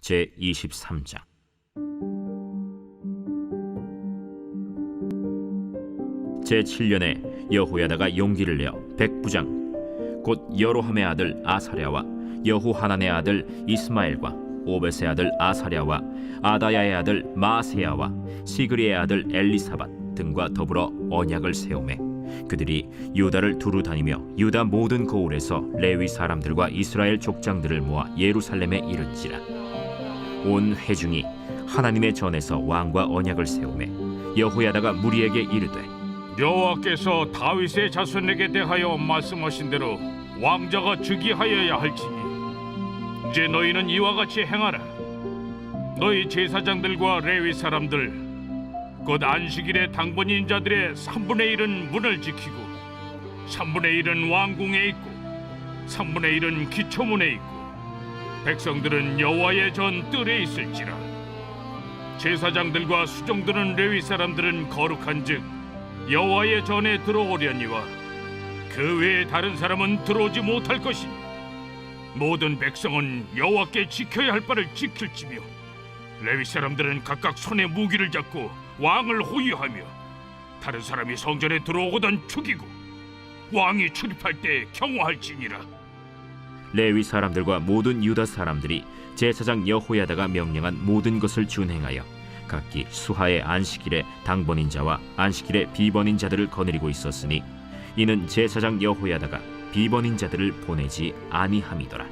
제23장. 제7년에 여호야다가 용기를 내어 백부장 곧 여로함의 아들 아사랴와 여호하난의 아들 이스마엘과 오벳의 아들 아사랴와 아다야의 아들 마세야와 시그리의 아들 엘리사밧 등과 더불어 언약을 세우매 그들이 유다를 두루 다니며 유다 모든 고을에서 레위 사람들과 이스라엘 족장들을 모아 예루살렘에 이른지라. 온 회중이 하나님의 전에서 왕과 언약을 세우매 여호야다가 무리에게 이르되, 여호와께서 다윗의 자손에게 대하여 말씀하신 대로 왕자가 즉위하여야 할지니 이제 너희는 이와 같이 행하라. 너희 제사장들과 레위 사람들 곧 안식일에 당번인 자들의 3분의 1은 문을 지키고 3분의 1은 왕궁에 있고 3분의 1은 기초문에 있고 백성들은 여호와의 전 뜰에 있을지라. 제사장들과 수종드는 레위 사람들은 거룩한즉 여호와의 전에 들어오려니와 그 외에 다른 사람은 들어오지 못할 것이니 모든 백성은 여호와께 지켜야 할 바를 지킬지며 레위 사람들은 각각 손에 무기를 잡고 왕을 호위하며 다른 사람이 성전에 들어오거든 죽이고 왕이 출입할 때 경호할지니라. 레위 사람들과 모든 유다 사람들이 제사장 여호야다가 명령한 모든 것을 준행하여 각기 수하의 안식일에 당번인 자와 안식일에 비번인 자들을 거느리고 있었으니 이는 제사장 여호야다가 비번인 자들을 보내지 아니함이더라.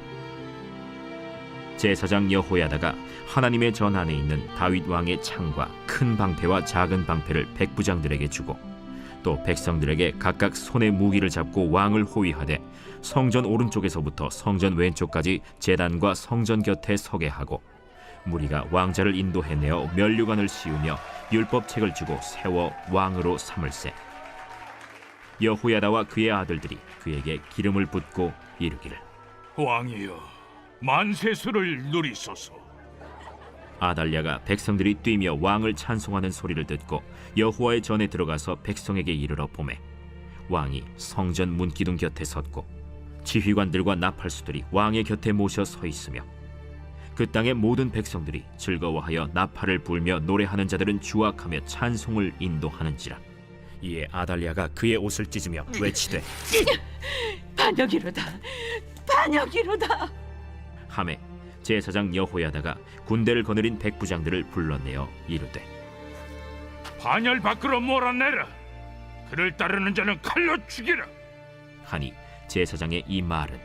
제사장 여호야다가 하나님의 전 안에 있는 다윗 왕의 창과 큰 방패와 작은 방패를 백부장들에게 주고 또 백성들에게 각각 손에 무기를 잡고 왕을 호위하되 성전 오른쪽에서부터 성전 왼쪽까지 제단과 성전 곁에 서게 하고 무리가 왕자를 인도해내어 면류관을 씌우며 율법책을 주고 세워 왕으로 삼을세. 여호야다와 그의 아들들이 그에게 기름을 붓고 이르기를, 왕이여 만세수를 누리소서. 아달랴가 백성들이 뛰며 왕을 찬송하는 소리를 듣고 여호와의 전에 들어가서 백성에게 이르러 보매 왕이 성전 문기둥 곁에 섰고 지휘관들과 나팔수들이 왕의 곁에 모셔 서 있으며 그 땅의 모든 백성들이 즐거워하여 나팔을 불며 노래하는 자들은 주악하며 찬송을 인도하는지라. 이에 아달랴가 그의 옷을 찢으며 외치되, 반역이로다, 반역이로다 하매 제사장 여호야다가 군대를 거느린 백부장들을 불러내어 이르되, 반열 밖으로 몰아내라. 그를 따르는 자는 칼로 죽이라. 하니 제사장의 이 말은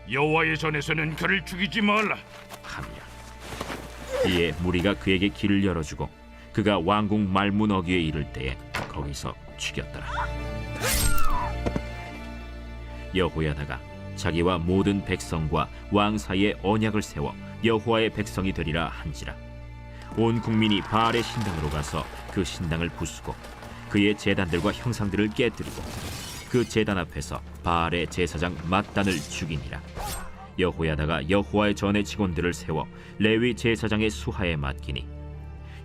여호와의 전에서는 그를 죽이지 말라 함이라. 이에 무리가 그에게 길을 열어주고 그가 왕궁 말문 어귀에 이를 때에 거기서 죽였더라. 여호야다가 자기와 모든 백성과 왕 사이에 언약을 세워 여호와의 백성이 되리라 한지라. 온 국민이 바알의 신당으로 가서 그 신당을 부수고 그의 제단들과 형상들을 깨뜨리고 그 제단 앞에서 바알의 제사장 맏단을 죽이니라. 여호야다가 여호와의 전의 직원들을 세워 레위 제사장의 수하에 맡기니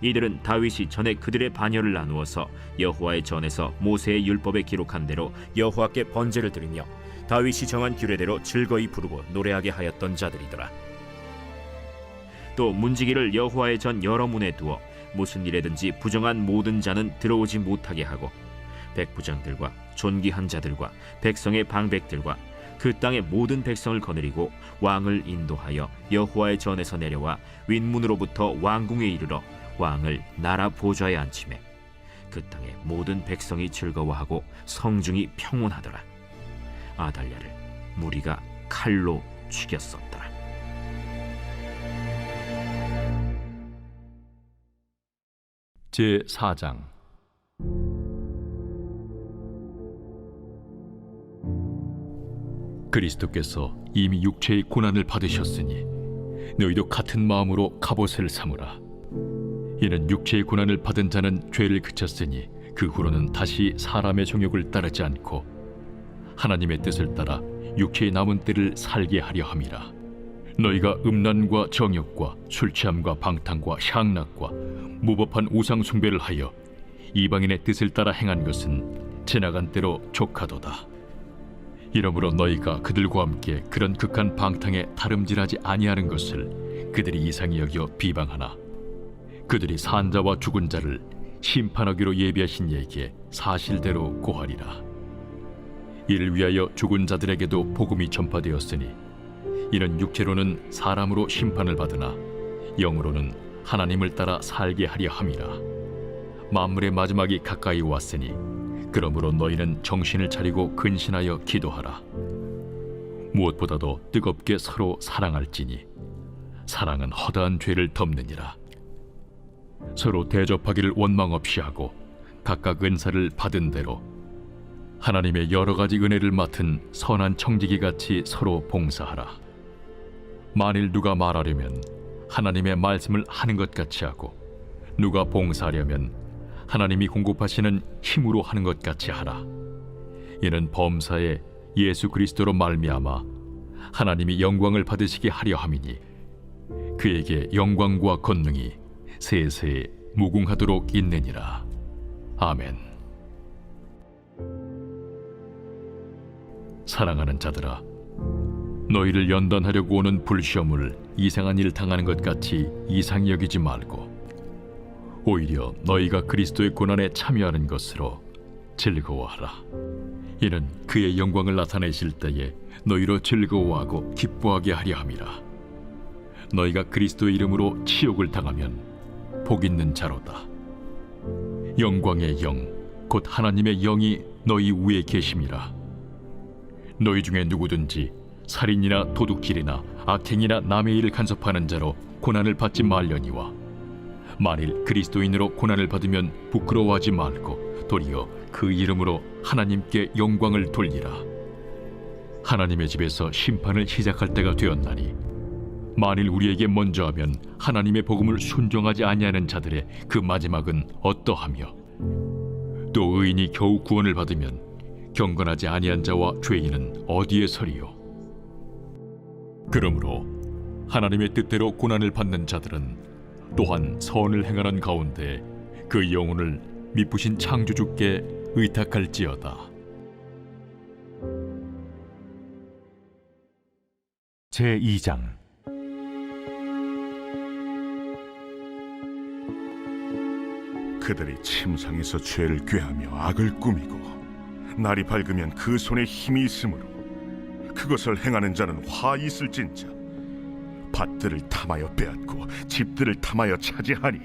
이들은 다윗이 전에 그들의 반열을 나누어서 여호와의 전에서 모세의 율법에 기록한 대로 여호와께 번제를 드리며 다윗이 정한 규례대로 즐거이 부르고 노래하게 하였던 자들이더라. 또 문지기를 여호와의 전 여러 문에 두어 무슨 일에든지 부정한 모든 자는 들어오지 못하게 하고 백부장들과 존귀한 자들과 백성의 방백들과 그 땅의 모든 백성을 거느리고 왕을 인도하여 여호와의 전에서 내려와 윗문으로부터 왕궁에 이르러 왕을 나라 보좌에 앉히매 그 땅의 모든 백성이 즐거워하고 성중이 평온하더라. 아달랴를 무리가 칼로 죽였었더라. 제4장. 그리스도께서 이미 육체의 고난을 받으셨으니 너희도 같은 마음으로 갑옷을 삼으라. 이는 육체의 고난을 받은 자는 죄를 그쳤으니 그 후로는 다시 사람의 정욕을 따르지 않고 하나님의 뜻을 따라 육체의 남은 때를 살게 하려 함이라. 너희가 음란과 정욕과 술취함과 방탕과 향락과 무법한 우상 숭배를 하여 이방인의 뜻을 따라 행한 것은 지나간 때로 족하도다. 이러므로 너희가 그들과 함께 그런 극한 방탕에 다름질하지 아니하는 것을 그들이 이상히 여겨 비방하나 그들이 산자와 죽은 자를 심판하기로 예비하신 이에게 사실대로 고하리라. 이를 위하여 죽은 자들에게도 복음이 전파되었으니 이는 육체로는 사람으로 심판을 받으나 영으로는 하나님을 따라 살게 하려 함이라. 만물의 마지막이 가까이 왔으니 그러므로 너희는 정신을 차리고 근신하여 기도하라. 무엇보다도 뜨겁게 서로 사랑할지니 사랑은 허다한 죄를 덮느니라. 서로 대접하기를 원망 없이 하고 각각 은사를 받은 대로 하나님의 여러 가지 은혜를 맡은 선한 청지기 같이 서로 봉사하라. 만일 누가 말하려면 하나님의 말씀을 하는 것 같이 하고 누가 봉사하려면 하나님이 공급하시는 힘으로 하는 것 같이 하라. 이는 범사에 예수 그리스도로 말미암아 하나님이 영광을 받으시게 하려 함이니 그에게 영광과 권능이 세세 무궁하도록 있느니라. 아멘. 사랑하는 자들아, 너희를 연단하려고 오는 불시험을 이상한 일 당하는 것 같이 이상히 여기지 말고 오히려 너희가 그리스도의 고난에 참여하는 것으로 즐거워하라. 이는 그의 영광을 나타내실 때에 너희로 즐거워하고 기뻐하게 하려 함이라. 너희가 그리스도의 이름으로 치욕을 당하면 복 있는 자로다. 영광의 영, 곧 하나님의 영이 너희 위에 계심이라. 너희 중에 누구든지 살인이나 도둑질이나 악행이나 남의 일을 간섭하는 자로 고난을 받지 말려니와 만일 그리스도인으로 고난을 받으면 부끄러워하지 말고 도리어 그 이름으로 하나님께 영광을 돌리라. 하나님의 집에서 심판을 시작할 때가 되었나니 만일 우리에게 먼저 하면 하나님의 복음을 순종하지 아니하는 자들의 그 마지막은 어떠하며 또 의인이 겨우 구원을 받으면 경건하지 아니한 자와 죄인은 어디에 서리요. 그러므로 하나님의 뜻대로 고난을 받는 자들은 또한 선을 행하는 가운데 그 영혼을 미쁘신 창조주께 의탁할지어다. 제2장 그들이 침상에서 죄를 꾀하며 악을 꾸미고 날이 밝으면 그 손에 힘이 있으므로 그것을 행하는 자는 화 있을진저 밭들을 탐하여 빼앗고 집들을 탐하여 차지하니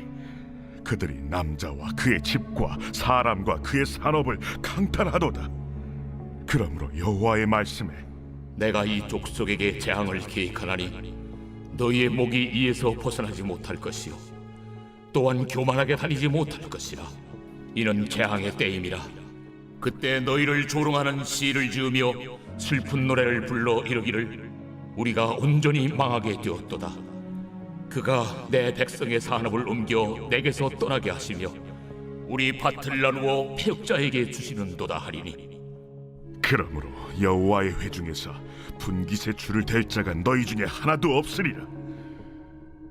그들이 남자와 그의 집과 사람과 그의 산업을 강탈하도다. 그러므로 여호와의 말씀에 내가 이 족속에게 재앙을 계획하나니 너희의 목이 이에서 벗어나지 못할 것이요 또한 교만하게 다니지 못할 것이라. 이는 재앙의 때임이라. 그때 너희를 조롱하는 시를 지으며 슬픈 노래를 불러 이르기를 우리가 온전히 망하게 되었도다. 그가 내 백성의 산업을 옮겨 내게서 떠나게 하시며 우리 밭을 나누어 패역자에게 주시는도다 하리니 그러므로 여호와의 회중에서 분깃의 줄을 댈 자가 너희 중에 하나도 없으리라.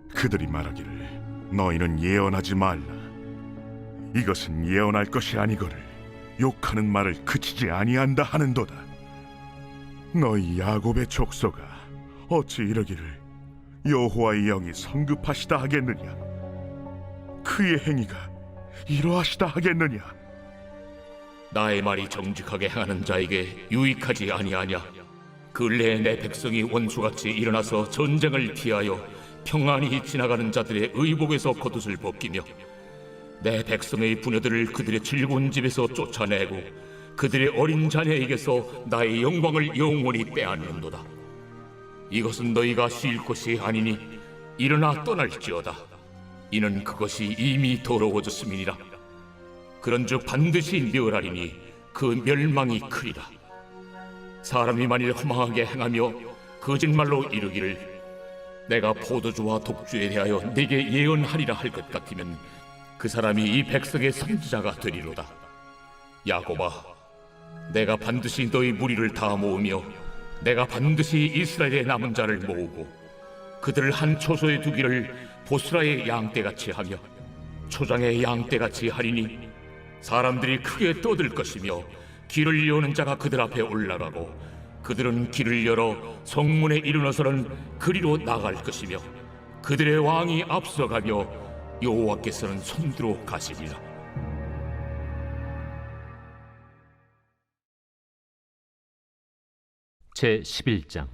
그들이 말하기를 너희는 예언하지 말라. 이것은 예언할 것이 아니거늘 욕하는 말을 그치지 아니한다 하는도다. 너희 야곱의 족속아 어찌 이러기를 여호와의 영이 성급하시다 하겠느냐? 그의 행위가 이러하시다 하겠느냐? 나의 말이 정직하게 행하는 자에게 유익하지 아니하냐? 근래에 내 백성이 원수같이 일어나서 전쟁을 피하여 평안히 지나가는 자들의 의복에서 겉옷을 벗기며 내 백성의 부녀들을 그들의 즐거운 집에서 쫓아내고 그들의 어린 자녀에게서 나의 영광을 영원히 빼앗는도다. 이것은 너희가 쉴 것이 아니니 일어나 떠날지어다. 이는 그것이 이미 더러워졌음이니라. 그런즉 반드시 멸하리니 그 멸망이 크리라. 사람이 만일 허망하게 행하며 거짓말로 이르기를 내가 포도주와 독주에 대하여 네게 예언하리라 할 것 같으면 그 사람이 이 백성의 선지자가 되리로다. 야곱아, 내가 반드시 너희 무리를 다 모으며 내가 반드시 이스라엘의 남은 자를 모으고 그들을 한 초소에 두기를 보스라의 양떼같이 하며 초장의 양떼같이 하리니 사람들이 크게 떠들 것이며 길을 여는 자가 그들 앞에 올라가고 그들은 길을 열어 성문에 이르러서는 그리로 나갈 것이며 그들의 왕이 앞서가며 여호와께서는 손들어 가시리라. 제 11장.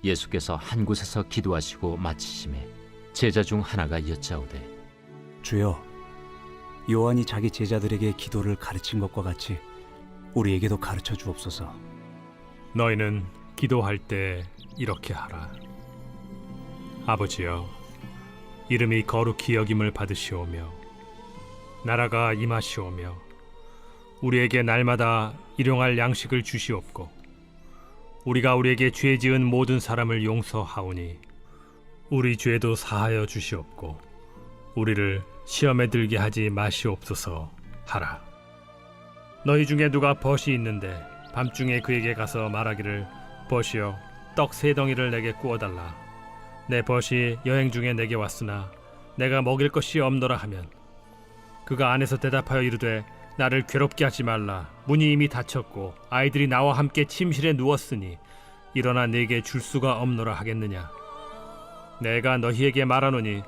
예수께서 한 곳에서 기도하시고 마치심에 제자 중 하나가 여짜오되 주여, 요한이 자기 제자들에게 기도를 가르친 것과 같이 우리에게도 가르쳐 주옵소서. 너희는 기도할 때 이렇게 하라. 아버지여, 이름이 거룩히 여김을 받으시오며 나라가 임하시오며 우리에게 날마다 일용할 양식을 주시옵고 우리가 우리에게 죄 지은 모든 사람을 용서하오니 우리 죄도 사하여 주시옵고 우리를 시험에 들게 하지 마시옵소서 하라. 너희 중에 누가 벗이 있는데 밤중에 그에게 가서 말하기를 벗이여 떡 3덩이를 내게 구워달라. 내 벗이 여행 중에 내게 왔으나 내가 먹일 것이 없노라 하면 그가 안에서 대답하여 이르되 나를 괴롭게 하지 말라. 문이 이미 닫혔고 아이들이 나와 함께 침실에 누웠으니 일어나 내게 줄 수가 없노라 하겠느냐. 내가 너희에게 말하노니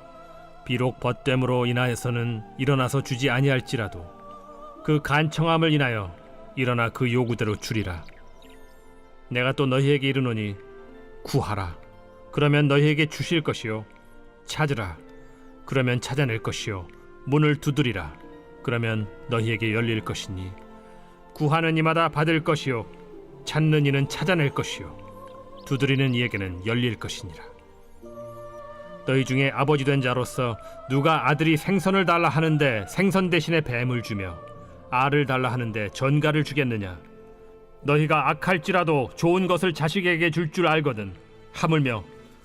비록 벗됨으로 인하여서는 일어나서 주지 아니할지라도 그 간청함을 인하여 일어나 그 요구대로 주리라. 내가 또 너희에게 이르노니 구하라. 그러면 너희에게 주실 것이요. 찾으라. 그러면 찾아낼 것이요. 문을 두드리라. 그러면 너희에게 열릴 것이니 구하는 이마다 받을 것이요 찾는 이는 찾아낼 것이요 두드리는 이에게는 열릴 것이니라. 너희 중에 아버지 된 자로서 누가 아들이 생선을 달라 하는데 생선 대신에 뱀을 주며 알을 달라 하는데 전갈을 주겠느냐. 너희가 악할지라도 좋은 것을 자식에게 줄 줄 알거든 하물며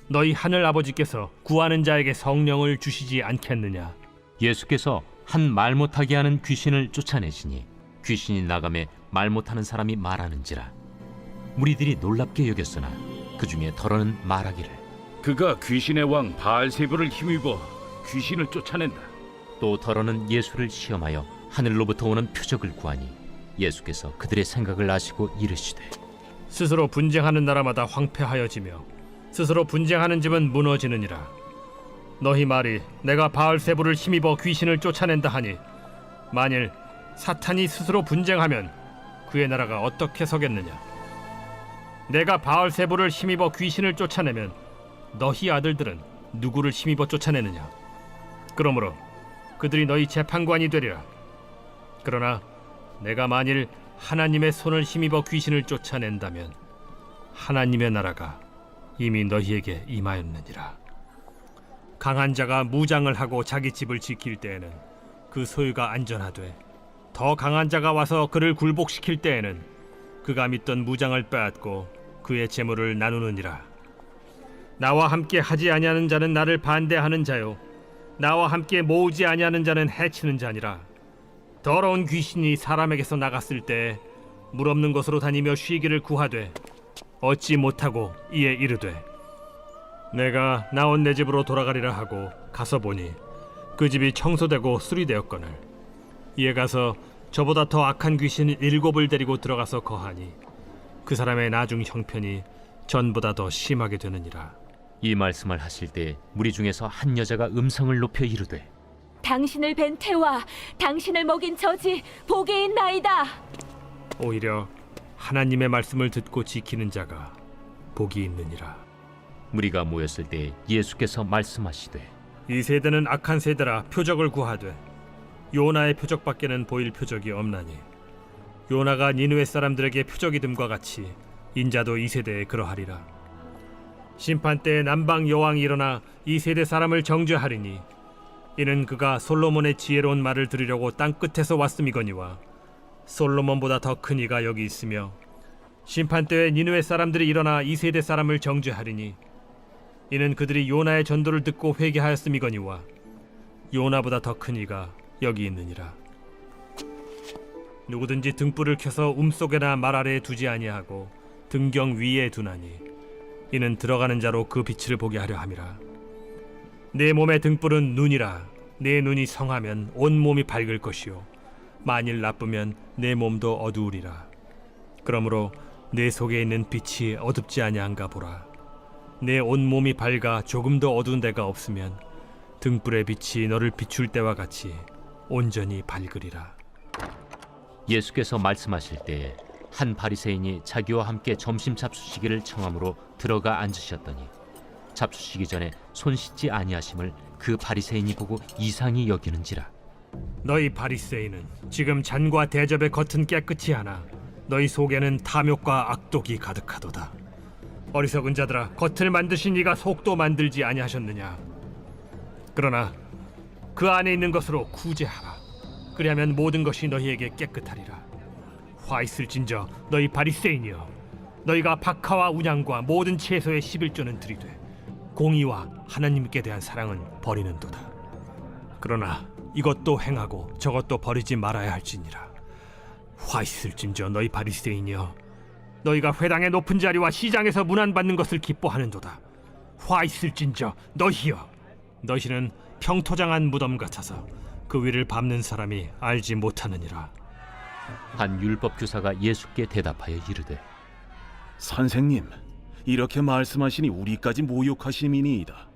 너희 하늘 아버지께서 구하는 자에게 성령을 주시지 않겠느냐. 예수께서 한 말 못하게 하는 귀신을 쫓아내시니 귀신이 나가매 말 못하는 사람이 말하는지라. 무리들이 놀랍게 여겼으나 그 중에 더러는 말하기를 그가 귀신의 왕 바알세불을 힘입어 귀신을 쫓아낸다. 또 더러는 예수를 시험하여 하늘로부터 오는 표적을 구하니 예수께서 그들의 생각을 아시고 이르시되 스스로 분쟁하는 나라마다 황폐하여지며 스스로 분쟁하는 집은 무너지느니라. 너희 말이 내가 바알세불을 힘입어 귀신을 쫓아낸다 하니 만일 사탄이 스스로 분쟁하면 그의 나라가 어떻게 서겠느냐. 내가 바알세불을 힘입어 귀신을 쫓아내면 너희 아들들은 누구를 힘입어 쫓아내느냐. 그러므로 그들이 너희 재판관이 되리라. 그러나 내가 만일 하나님의 손을 힘입어 귀신을 쫓아낸다면 하나님의 나라가 이미 너희에게 임하였느니라. 강한 자가 무장을 하고 자기 집을 지킬 때에는 그 소유가 안전하되 더 강한 자가 와서 그를 굴복시킬 때에는 그가 믿던 무장을 빼앗고 그의 재물을 나누느니라. 나와 함께 하지 아니하는 자는 나를 반대하는 자요 나와 함께 모으지 아니하는 자는 해치는 자니라. 더러운 귀신이 사람에게서 나갔을 때 물 없는 곳으로 다니며 쉬기를 구하되 얻지 못하고 이에 이르되 내가 나온 내 집으로 돌아가리라 하고 가서 보니 그 집이 청소되고 수리되었거늘 이에 가서 저보다 더 악한 귀신 7을 데리고 들어가서 거하니 그 사람의 나중 형편이 전보다 더 심하게 되느니라. 이 말씀을 하실 때 무리 중에서 한 여자가 음성을 높여 이르되 당신을 뵌 태와 당신을 먹인 저지 복이 있나이다. 오히려 하나님의 말씀을 듣고 지키는 자가 복이 있느니라. 무리가 모였을 때 예수께서 말씀하시되 이 세대는 악한 세대라 표적을 구하되 요나의 표적밖에는 보일 표적이 없나니 요나가 니느웨 사람들에게 표적이 됨과 같이 인자도 이 세대에 그러하리라. 심판 때에 남방 여왕이 일어나 이 세대 사람을 정죄하리니 이는 그가 솔로몬의 지혜로운 말을 들으려고 땅 끝에서 왔음이거니와 솔로몬보다 더 큰 이가 여기 있으며 심판 때에 니느웨 사람들이 일어나 이 세대 사람을 정죄하리니 이는 그들이 요나의 전도를 듣고 회개하였음이거니와 요나보다 더 큰 이가 여기 있느니라. 누구든지 등불을 켜서 움속에나 말 아래에 두지 아니하고 등경 위에 두나니 이는 들어가는 자로 그 빛을 보게 하려 함이라. 내 몸의 등불은 눈이라. 내 눈이 성하면 온 몸이 밝을 것이요 만일 나쁘면 내 몸도 어두우리라. 그러므로 내 속에 있는 빛이 어둡지 아니한가 보라. 내 온몸이 밝아 조금 더 어두운 데가 없으면 등불의 빛이 너를 비출 때와 같이 온전히 밝으리라. 예수께서 말씀하실 때에 한 바리새인이 자기와 함께 점심 잡수시기를 청함으로 들어가 앉으셨더니 잡수시기 전에 손 씻지 아니하심을 그 바리새인이 보고 이상히 여기는지라. 너희 바리새인은 지금 잔과 대접의 겉은 깨끗이 하나 너희 속에는 탐욕과 악독이 가득하도다. 어리석은 자들아, 겉을 만드신 이가 속도 만들지 아니하셨느냐? 그러나 그 안에 있는 것으로 구제하라. 그리하면 모든 것이 너희에게 깨끗하리라. 화 있을진저 너희 바리새인이여, 너희가 박하와 운양과 모든 채소의 11조는 드리되 공의와 하나님께 대한 사랑은 버리는도다. 그러나 이것도 행하고 저것도 버리지 말아야 할지니라. 화 있을진저 너희 바리새인이여, 너희가 회당의 높은 자리와 시장에서 문안받는 것을 기뻐하는도다. 화 있을진저 너희여, 너희는 평토장한 무덤 같아서 그 위를 밟는 사람이 알지 못하느니라. 한 율법 교사가 예수께 대답하여 이르되, 선생님, 이렇게 말씀하시니 우리까지 모욕하심이니이다.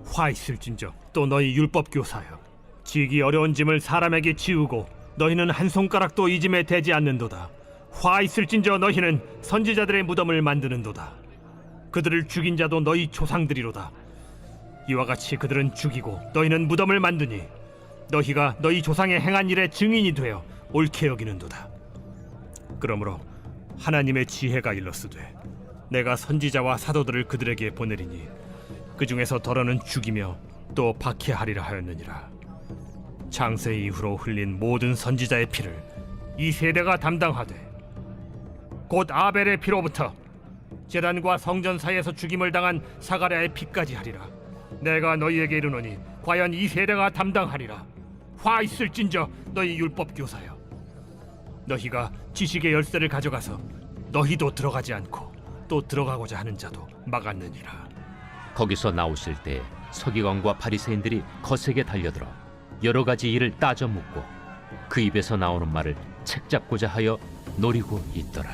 화 있을진저 또 너희 율법 교사여, 지기 어려운 짐을 사람에게 지우고 너희는 한 손가락도 이 짐에 대지 않는도다. 화 있을진저 너희는 선지자들의 무덤을 만드는도다. 그들을 죽인 자도 너희 조상들이로다. 이와 같이 그들은 죽이고 너희는 무덤을 만드니 너희가 너희 조상의 행한 일의 증인이 되어 옳게 여기는도다. 그러므로 하나님의 지혜가 일렀으되 내가 선지자와 사도들을 그들에게 보내리니 그 중에서 더러는 죽이며 또 박해하리라 하였느니라. 창세 이후로 흘린 모든 선지자의 피를 이 세대가 담당하되 곧 아벨의 피로부터 제단과 성전 사이에서 죽임을 당한 사가랴의 피까지 하리라. 내가 너희에게 이르노니 과연 이 세대가 담당하리라. 화 있을진저 너희 율법 교사여, 너희가 지식의 열쇠를 가져가서 너희도 들어가지 않고 또 들어가고자 하는 자도 막았느니라. 거기서 나오실 때 서기관과 바리새인들이 거세게 달려들어 여러 가지 일을 따져 묻고 그 입에서 나오는 말을 책 잡고자 하여 노리고 있더라.